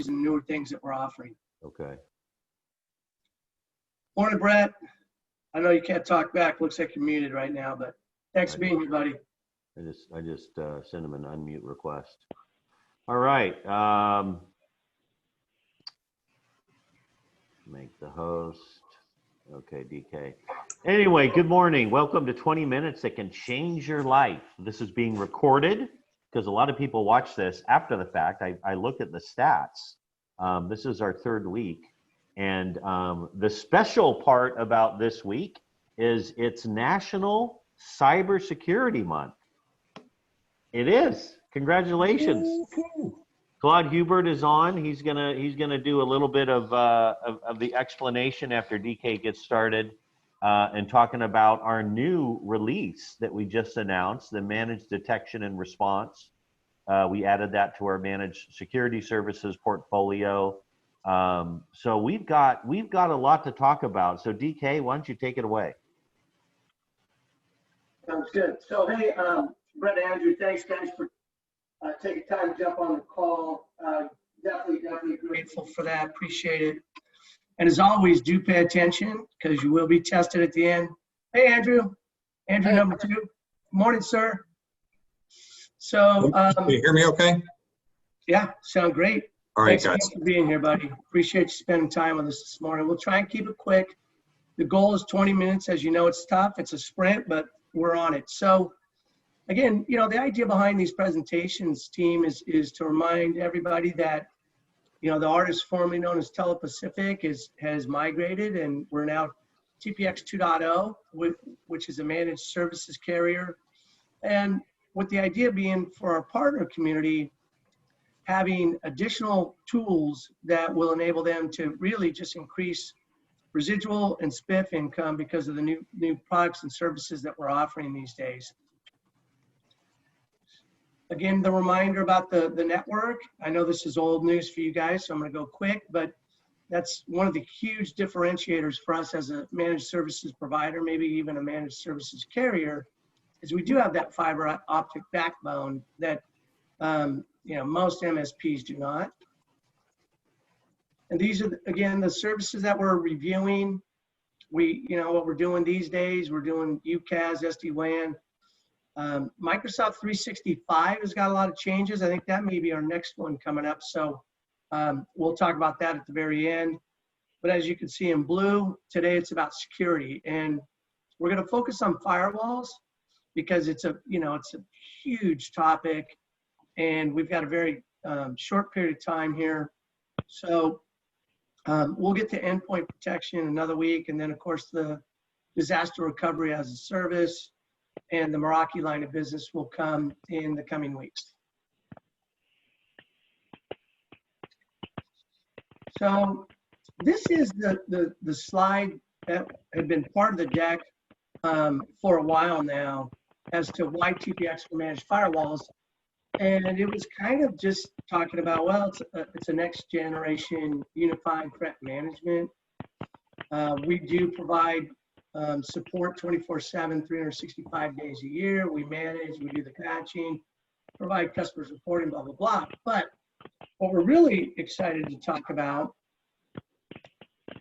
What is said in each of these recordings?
and newer things that we're offering. Okay. Morning, Brett. I know you can't talk back. Looks like you're muted right now, but thanks for being here, buddy. I just sent him an unmute request. All right. Make the host. Okay, DK. Anyway, good morning. Welcome to 20 Minutes That Can Change Your Life. This is being recorded because a lot of people watch this after the fact. I looked at the stats. This is our third week. And the special part about this week is it's National Cyber Security Month. It is. Congratulations. Claude Hubert is on. He's gonna do a little bit of the explanation after DK gets started, and talking about our new release that we just announced, the Managed Detection and Response. We added that to our Managed Security Services portfolio. So we've got a lot to talk about. So DK, why don't you take it away? Sounds good. So hey, Brett, Andrew, thanks guys for taking time to jump on the call. Definitely grateful for that. Appreciate it. And as always, do pay attention because you will be tested at the end. Hey, Andrew. Andrew, hey. Number 2. Morning, sir. So, can you hear me okay? Yeah, sound great. All right, Thanks for being here, buddy. Appreciate you spending time with us this morning. We'll try and keep it quick. The goal is 20 minutes. As you know, it's tough. It's a sprint, but we're on it. So, again, you know, the idea behind these presentations, team, is to remind everybody that, you know, the artist formerly known as Telepacific has migrated, and we're now TPX 2.0, which is a managed services carrier. And with the idea being for our partner community, having additional tools that will enable them to really just increase residual and spiff income because of the new products and services that we're offering these days. Again, the reminder about the network. I know this is old news for you guys, so I'm going to go quick, but that's one of the huge differentiators for us as a managed services provider, maybe even a managed services carrier, is we do have that fiber optic backbone that you know, most MSPs do not. And these are, again, the services that we're reviewing. You know, what we're doing these days, we're doing UCaaS, SD-WAN. Microsoft 365 has got a lot of changes. I think that may be our next one coming up. So we'll talk about that at the very end. But as you can see in blue, today it's about security. And we're going to focus on firewalls because it's a huge topic. And we've got a very short period of time here. So we'll get to endpoint protection another week. And then, of course, the disaster recovery as a service and the Meraki line of business will come in the coming weeks. So this is the slide that had been part of the deck for a while now as to why TPX for managed firewalls. And it was kind of just talking about, well, it's a next generation unified threat management. We do provide support 24/7, 365 days a year. We manage, we do the patching, provide customer support, and blah, blah, blah. But what we're really excited to talk about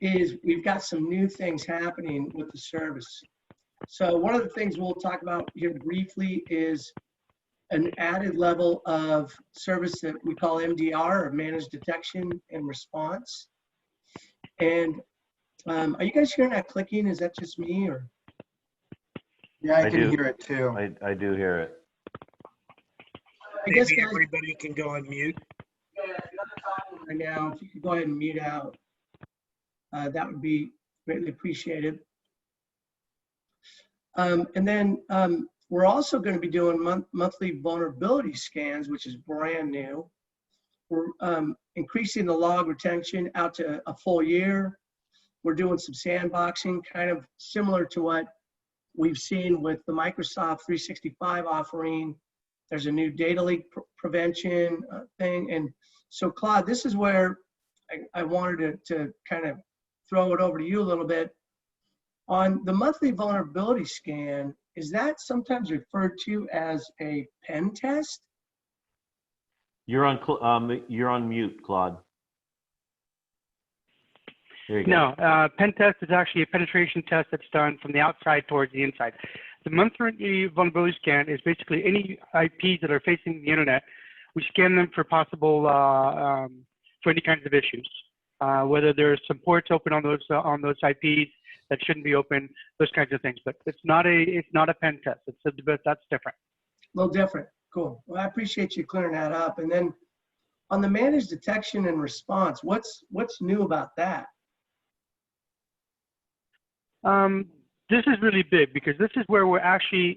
is we've got some new things happening with the service. So one of the things we'll talk about here briefly is an added level of service that we call MDR, or Managed Detection and Response. And are you guys hearing that clicking? Is that just me, or? Yeah, I can hear it too. I do hear it. I guess Maybe everybody can go on mute. Yeah, if you're not talking right now, if you could go ahead and mute out, that would be greatly appreciated. And then we're also going to be doing monthly vulnerability scans, which is brand new. We're increasing the log retention out to a full year. We're doing some sandboxing, kind of similar to what we've seen with the Microsoft 365 offering. There's a new data leak prevention thing. And so, Claude, this is where I wanted to kind of throw it over to you a little bit. On the monthly vulnerability scan, is that sometimes referred to as a pen test? You're on mute, Claude. There you go. No, pen test is actually a penetration test that's done from the outside towards the inside. The monthly vulnerability scan is basically any IPs that are facing the internet. We scan them for possible, for any kinds of issues, whether there's some ports open on those IPs that shouldn't be open, those kinds of things. But it's not a pen test. That's different. A little different. Cool. Well, I appreciate you clearing that up. And then on the managed detection and response, what's new about that? This is really big because this is where we're actually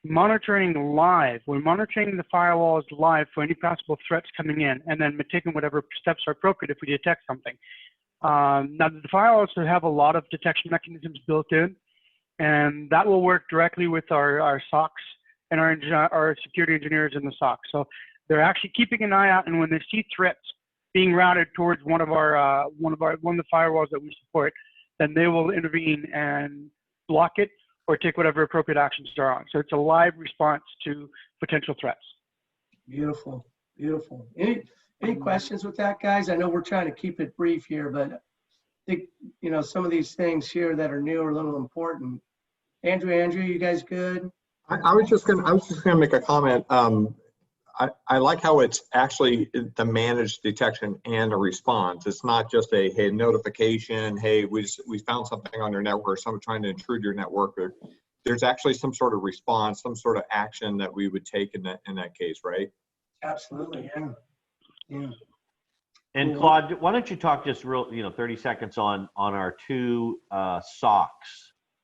monitoring live. We're monitoring the firewalls live for any possible threats coming in, and then taking whatever steps are appropriate if we detect something. Now, the firewalls have a lot of detection mechanisms built in, and that will work directly with our SOCs and our security engineers in the SOC. So they're actually keeping an eye out, and when they see threats being routed towards one of the firewalls that we support, then they will intervene and block it or take whatever appropriate actions are on. So it's a live response to potential threats. Beautiful, beautiful. Any questions with that, guys? I know we're trying to keep it brief here, but I think, you know, some of these things here that are new are a little important. Andrew, you guys good? I was just gonna make a comment. I like how it's actually the managed detection and a response. It's not just a, hey, notification, hey, we found something on your network, or someone trying to intrude your network. Or there's actually some sort of response, some sort of action that we would take in that case, right? Absolutely, yeah. Yeah. And Claude, why don't you talk just 30 seconds on our two SOCs,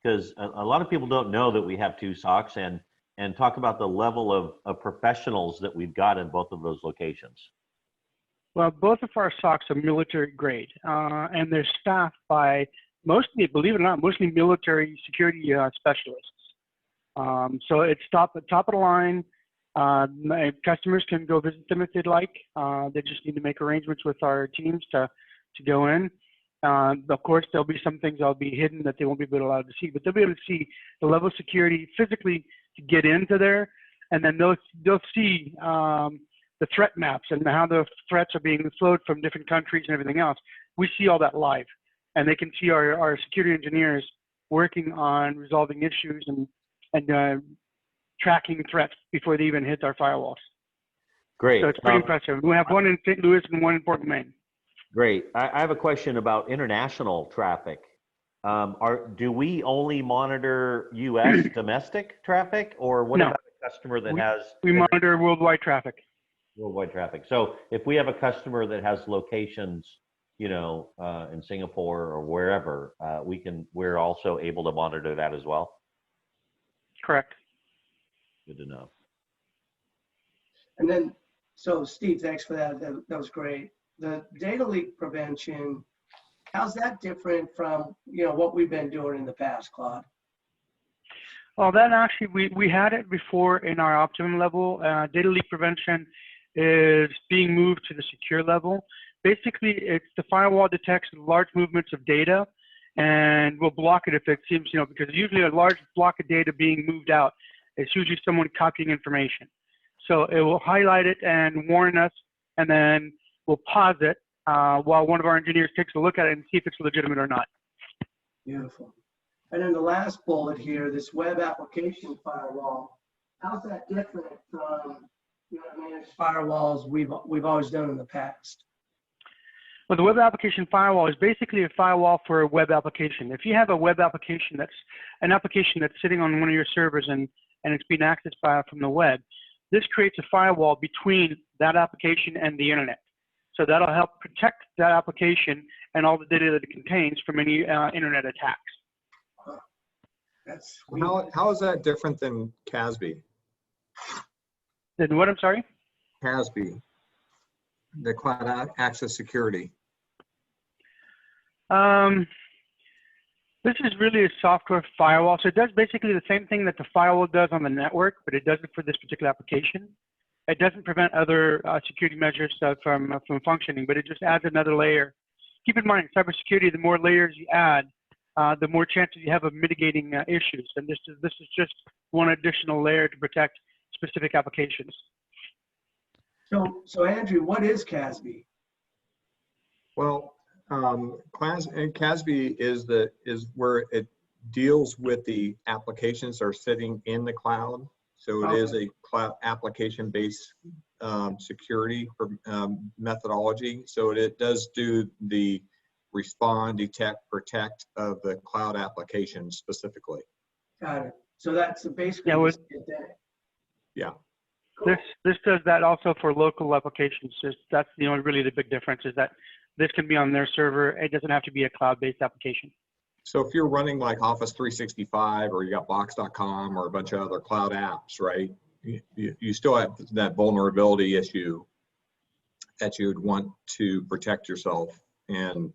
because a lot of people don't know that we have two SOCs, and talk about the level of professionals that we've got in both of those locations. Well, both of our SOCs are military grade, and they're staffed by mostly, believe it or not, mostly military security specialists. So it's top of the line. Customers can go visit them if they'd like. They just need to make arrangements with our teams to go in. Of course, there'll be some things that'll be hidden that they won't be allowed to see, but they'll be able to see the level of security physically to get into there, and then they'll see the threat maps and how the threats are being flowed from different countries and everything else. We see all that live, and they can see our security engineers working on resolving issues and tracking threats before they even hit our firewalls. Great. So it's pretty impressive. We have one in St. Louis and one in Portland, Maine. Great. I have a question about international traffic. Do we only monitor U.S. domestic traffic, or what about a customer that has? We monitor worldwide traffic. Worldwide traffic. So if we have a customer that has locations, in Singapore or wherever, we're also able to monitor that as well. Correct. Good to know. And then, so Steve, thanks for that. That was great. The data leak prevention, how's that different from, what we've been doing in the past, Claude? Well, that actually, we had it before in our optimum level. Data leak prevention is being moved to the secure level. Basically, it's the firewall detects large movements of data and will block it if it seems, because usually a large block of data being moved out, it's usually someone copying information. So it will highlight it and warn us, and then we'll pause it while one of our engineers takes a look at it and see if it's legitimate or not. Beautiful. And then the last bullet here, this web application firewall, how's that different from managed firewalls we've always done in the past? Well, the web application firewall is basically a firewall for a web application. If you have a web application that's an application that's sitting on one of your servers and it's being accessed from the web, this creates a firewall between that application and the internet. So that'll help protect that application and all the data that it contains from any internet attacks. That's How is that different than CASB? Then what, I'm sorry? CASB, the Cloud Access Security. This is really a software firewall. So it does basically the same thing that the firewall does on the network, but it does it for this particular application. It doesn't prevent other security measures from functioning, but it just adds another layer. Keep in mind, cybersecurity, the more layers you add, the more chances you have of mitigating issues. And this is just one additional layer to protect specific applications. So Andrew, what is CASB? Well, CASB is where it deals with the applications that are sitting in the cloud. So it is a cloud application-based security methodology. So it does do the respond, detect, protect of the cloud application specifically. Got it. So that's basically. Yeah. Cool. This does that also for local applications. That's really the big difference is that this can be on their server. It doesn't have to be a cloud-based application. So if you're running like Office 365 or you got Box.com or a bunch of other cloud apps, right? You still have that vulnerability issue that you would want to protect yourself and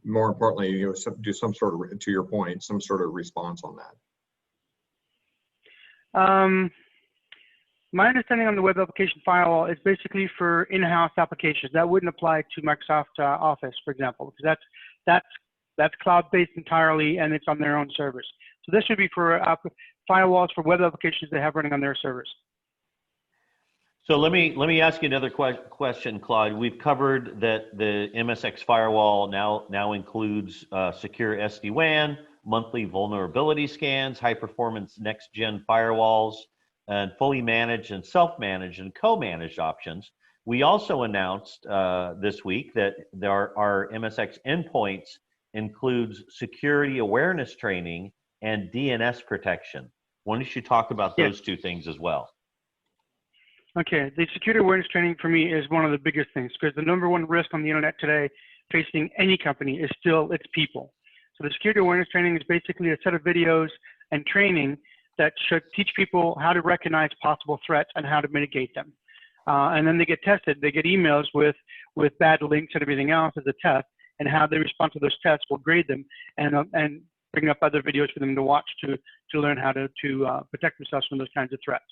more importantly, do some sort of, to your point, some sort of response on that. My understanding on the web application firewall is basically for in-house applications. That wouldn't apply to Microsoft Office, for example, because that's cloud-based entirely and it's on their own servers. So this should be for firewalls for web applications they have running on their servers. So let me ask you another question, Claude. We've covered that the MSX firewall now includes secure SD-WAN, monthly vulnerability scans, high-performance next-gen firewalls, and fully managed and self-managed and co-managed options. We also announced this week that our MSX endpoints includes security awareness training and DNS protection. Why don't you talk about those two things as well? Okay, the security awareness training for me is one of the biggest things because the #1 risk on the internet today facing any company is still its people. So the security awareness training is basically a set of videos and training that should teach people how to recognize possible threats and how to mitigate them. And then they get tested. They get emails with bad links and everything else as a test, and how they respond to those tests will grade them and bring up other videos for them to watch to learn how to protect themselves from those kinds of threats.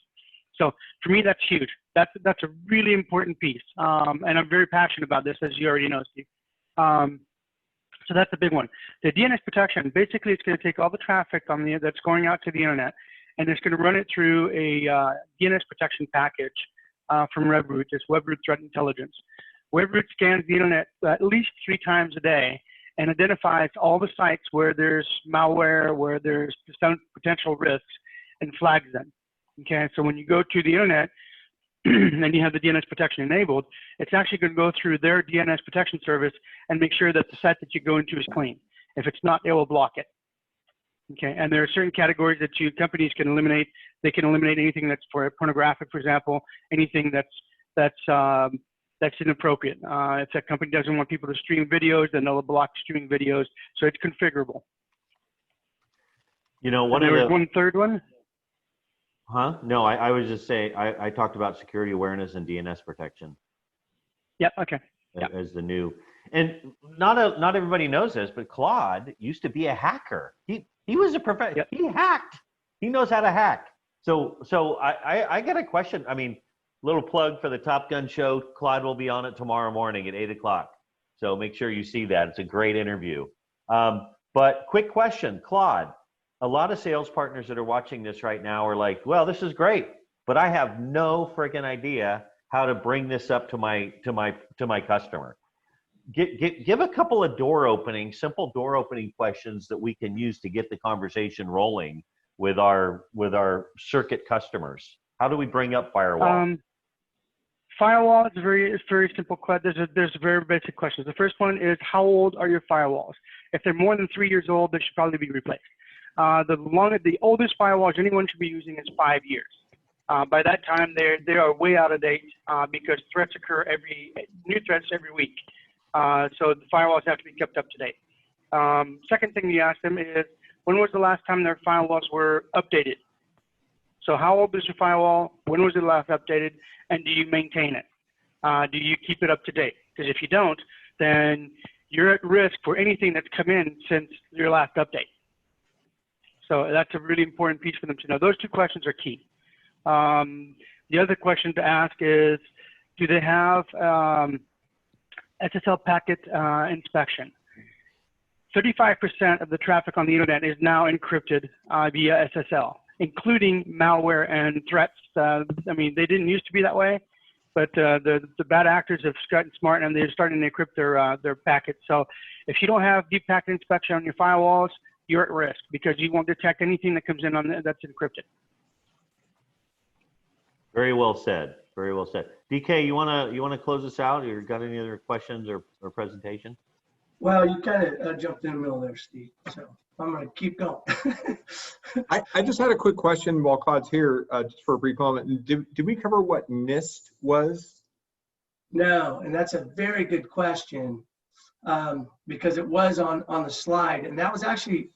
So for me, that's huge. That's a really important piece. And I'm very passionate about this, as you already know, Steve. So that's a big one. The DNS protection, basically it's going to take all the traffic that's going out to the internet, and it's going to run it through a DNS protection package from Webroot. It's Webroot Threat Intelligence. Webroot scans the internet at least 3 times a day and identifies all the sites where there's malware, where there's some potential risks, and flags them. Okay, so when you go to the internet and you have the DNS protection enabled, it's actually going to go through their DNS protection service and make sure that the site that you go into is clean. If it's not, it will block it. Okay, and there are certain categories that companies can eliminate. They can eliminate anything that's for pornographic, for example, anything that's inappropriate. If that company doesn't want people to stream videos, then they'll block streaming videos. So it's configurable. You know, there was one third one. Huh? No, I was just saying, I talked about security awareness and DNS protection. Yep, okay. Yep. As the new, and not everybody knows this, but Claude used to be a hacker. He was a professional. Yep. He hacked. He knows how to hack. So I got a question. I mean, little plug for the Top Gun show. Claude will be on it tomorrow morning at 8 o'clock. So make sure you see that. It's a great interview. But quick question, Claude. A lot of sales partners that are watching this right now are like, well, this is great, but I have no freaking idea how to bring this up to my customer. Give a couple of simple door opening questions that we can use to get the conversation rolling with our circuit customers. How do we bring up firewall? Firewall is very simple. There's very basic questions. The first one is, how old are your firewalls? If they're more than 3 years old, they should probably be replaced. The oldest firewalls anyone should be using is 5 years. By that time, they are way out of date because threats occur new threats every week. So the firewalls have to be kept up to date. Second thing you ask them is, when was the last time their firewalls were updated? So how old is your firewall? When was it last updated? And do you maintain it? Do you keep it up to date? Because if you don't, then you're at risk for anything that's come in since your last update. So that's a really important piece for them to know. Those 2 questions are key. The other question to ask is, do they have SSL packet inspection? 35% of the traffic on the internet is now encrypted via SSL, including malware and threats. I mean, they didn't used to be that way, but the bad actors have gotten smart and they're starting to encrypt their packets. So if you don't have deep packet inspection on your firewalls, you're at risk because you won't detect anything that comes in on that's encrypted. Very well said. Very well said. DK, you wanna close us out? Or you got any other questions or presentation? Well, you kind of jumped in the middle there, Steve. So I'm going to keep going. I just had a quick question while Claude's here, just for a brief moment. Did we cover what NIST was? No, and that's a very good question, because it was on the slide, and that was actually,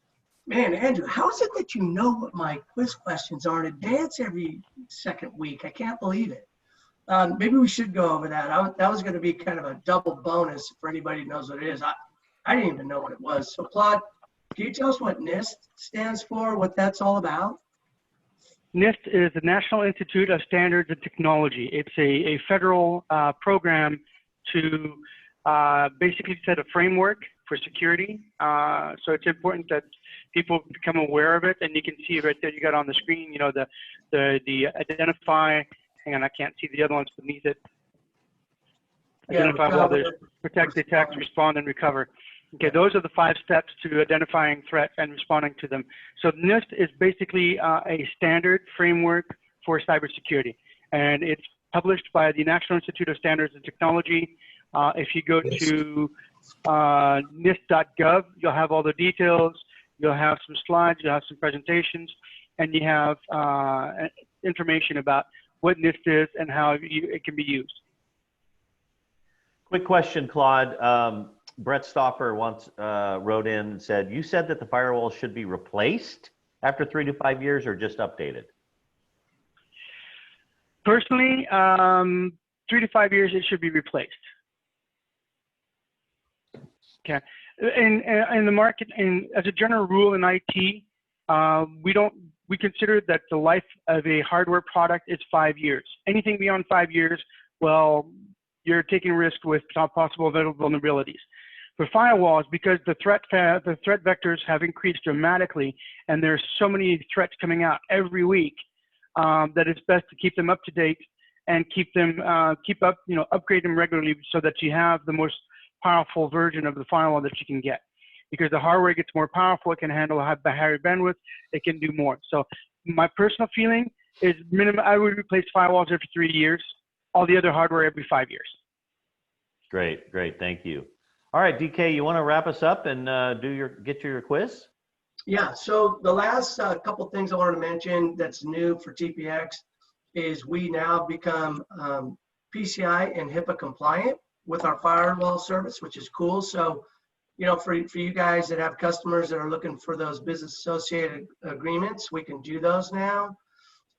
man, Andrew, how is it that you know what my quiz questions are in advance every second week? I can't believe it. Maybe we should go over that. That was going to be kind of a double bonus for anybody who knows what it is. I didn't even know what it was. So Claude, can you tell us what NIST stands for, what that's all about? NIST is the National Institute of Standards and Technology. It's a federal program to basically set a framework for security. So it's important that people become aware of it, and you can see right there, you got on the screen, you know, the identify, hang on, I can't see the other ones beneath it. Identify others, protect, detect, respond, and recover. Okay, those are the 5 steps to identifying threats and responding to them. So NIST is basically a standard framework for cybersecurity, and it's published by the National Institute of Standards and Technology. If you go to NIST.gov, you'll have all the details. You'll have some slides, you'll have some presentations, and you have information about what NIST is and how it can be used. Quick question, Claude. Brett Stoffer once wrote in and said, you said that the firewall should be replaced after 3 to 5 years or just updated? Personally, 3 to 5 years, it should be replaced. Okay. In the market, as a general rule in IT, we consider that the life of a hardware product is 5 years. Anything beyond 5 years, well, you're taking risk with possible vulnerabilities. For firewalls, because the threat vectors have increased dramatically, and there's so many threats coming out every week, that it's best to keep them up to date and upgrade them regularly so that you have the most powerful version of the firewall that you can get. Because the hardware gets more powerful, it can handle higher bandwidth, it can do more. So my personal feeling is I would replace firewalls every 3 years, all the other hardware every 5 years. Great, great, thank you. All right, DK, you want to wrap us up and get your quiz? Yeah, so the last couple things I wanted to mention that's new for TPX is we now become PCI and HIPAA compliant with our firewall service, which is cool. So, you know, for you guys that have customers that are looking for those business associated agreements, we can do those now.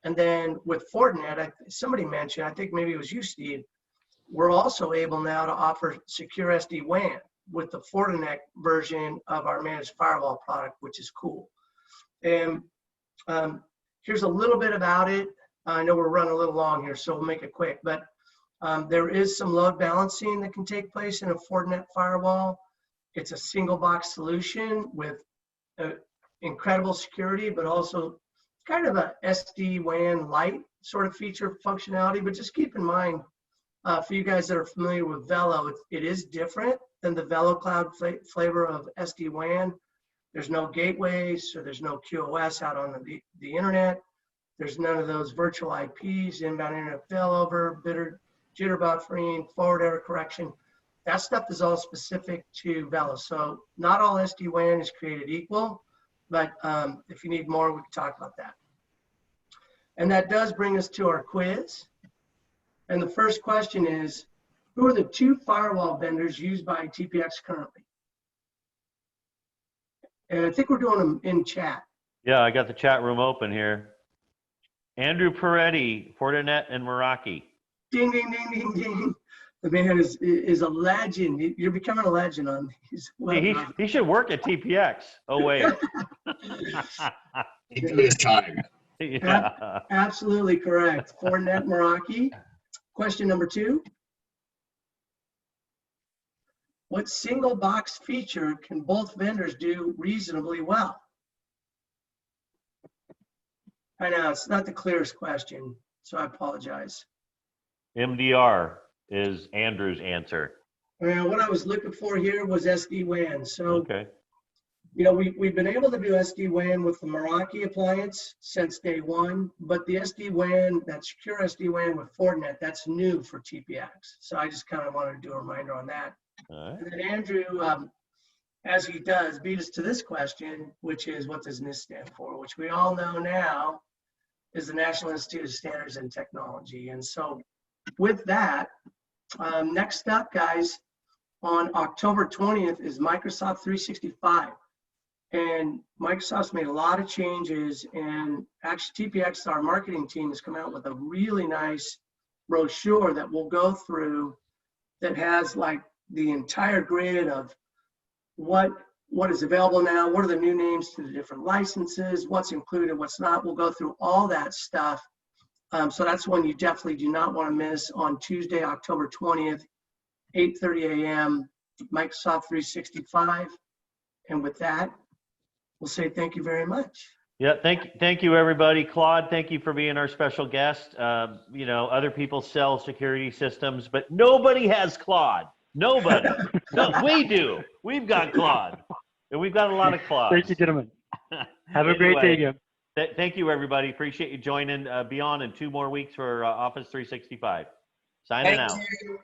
And then with Fortinet, somebody mentioned, I think maybe it was you, Steve, we're also able now to offer secure SD-WAN with the Fortinet version of our managed firewall product, which is cool. And here's a little bit about it. I know we're running a little long here, so we'll make it quick, but there is some load balancing that can take place in a Fortinet firewall. It's a single box solution with incredible security, but also kind of a SD-WAN light sort of feature functionality. But just keep in mind, for you guys that are familiar with Velo, it is different than the Velo Cloud flavor of SD-WAN. There's no gateways, so there's no QoS out on the internet. There's none of those virtual IPs, inbound internet failover, jitter buffering, forward error correction. That stuff is all specific to Velo. So not all SD-WAN is created equal, but if you need more, we can talk about that. And that does bring us to our quiz. And the first question is, who are the 2 firewall vendors used by TPX currently? And I think we're doing them in chat. Yeah, I got the chat room open here. Andrew Peretti, Fortinet, and Meraki. Ding, ding, ding, ding, ding. The man is a legend. You're becoming a legend on these. He should work at TPX. Oh, wait. He did his time. Yeah. Absolutely correct. Fortinet, Meraki. Question number 2. What single box feature can both vendors do reasonably well? I know it's not the clearest question, so I apologize. MDR is Andrew's answer. What I was looking for here was SD-WAN. So, Okay. you know, we've been able to do SD-WAN with the Meraki appliance since day one, but the SD-WAN, that secure SD-WAN with Fortinet, that's new for TPX. So I just kind of wanted to do a reminder on that. All right. And then Andrew, as he does, beat us to this question, which is what does NIST stand for, which we all know now is the National Institute of Standards and Technology. And so with that, next up, guys, on October 20th is Microsoft 365. And Microsoft's made a lot of changes, and actually TPX, our marketing team, has come out with a really nice brochure that we'll go through that has like the entire grid of what is available now, what are the new names to the different licenses, what's included, what's not. We'll go through all that stuff. So that's one you definitely do not want to miss on Tuesday, October 20th, 8:30 a.m., Microsoft 365. And with that, we'll say thank you very much. Yeah, thank you, everybody. Claude, thank you for being our special guest. You know, other people sell security systems, but nobody has Claude. Nobody. No, we do. We've got Claude, and we've got a lot of Claudes. Thank you, gentlemen. Have a great day again. Thank you, everybody. Appreciate you joining. Be on in 2 more weeks for Office 365. Signing out. Thank you.